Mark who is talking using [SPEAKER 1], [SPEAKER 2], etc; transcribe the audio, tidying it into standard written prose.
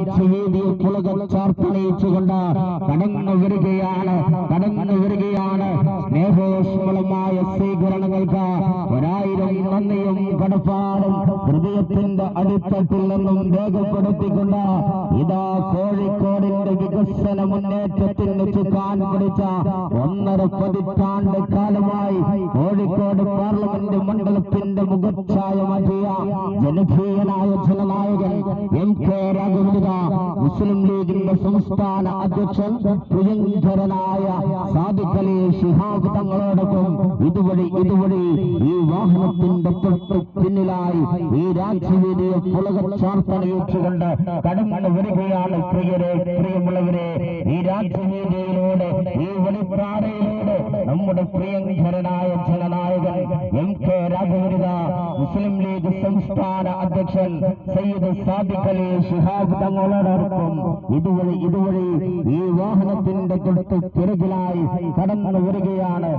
[SPEAKER 1] രാജ്യവേദിയെ പുളകം ചാർത്തണിയിച്ചുകൊണ്ട് കടന്നു വരികയാണ് സ്നേഹോഷ്മളമായ സ്വീകരണങ്ങൾക്ക് ഒരായിരം നന്ദിയും കടപ്പാടും ഹൃദയത്തിന്റെ അടിത്തട്ടിൽ നിന്നും രേഖപ്പെടുത്തിക്കൊണ്ട് ഇതാ കോഴിക്കോടിന്റെ വികസന മുന്നേറ്റത്തിന് ചുക്കാൻ പിടിച്ച 1.5 പതിറ്റാണ്ട് കാലമായി കോഴിക്കോട് പാർലമെന്റ് മണ്ഡലത്തിന്റെ മുഖച്ഛായ മാറ്റിയ ജനകീയനായ ജനനായകൻ MK രാഘവേന്ദ്ര, മുസ്ലിം ലീഗിന്റെ സംസ്ഥാന അധ്യക്ഷൻ പ്രിയങ്കരനായ സാദിഖ് അലി ശിഹാബ് തങ്ങളോടൊപ്പം ഇതുവഴി ഈ വാഹനത്തിന്റെ തൊട്ടു പിന്നിലായി ഈ രാജ്യവേദിയെ പുളകം ചാർത്തണിയിച്ചുകൊണ്ട് കടന്നു വരികയാണ് പ്രിയമുള്ളവരെ. ഈ രാജ്യവേദിയിലൂടെ ഈ വെളിപ്പാറയിലൂടെ നമ്മുടെ പ്രിയങ്കരനായ ജനനായകൻ MK രാഘവേന്ദ്ര, മുസ്ലിം ലീഗ് സംസ്ഥാന അധ്യക്ഷൻ സയ്യിദ് സാദിഖ് അലി ശിഹാബ് തങ്ങളോടൊപ്പം ഇതുവഴി ഈ വാഹനത്തിന്റെ തൊട്ടു പിറകിലായി കടന്നു വരികയാണ്.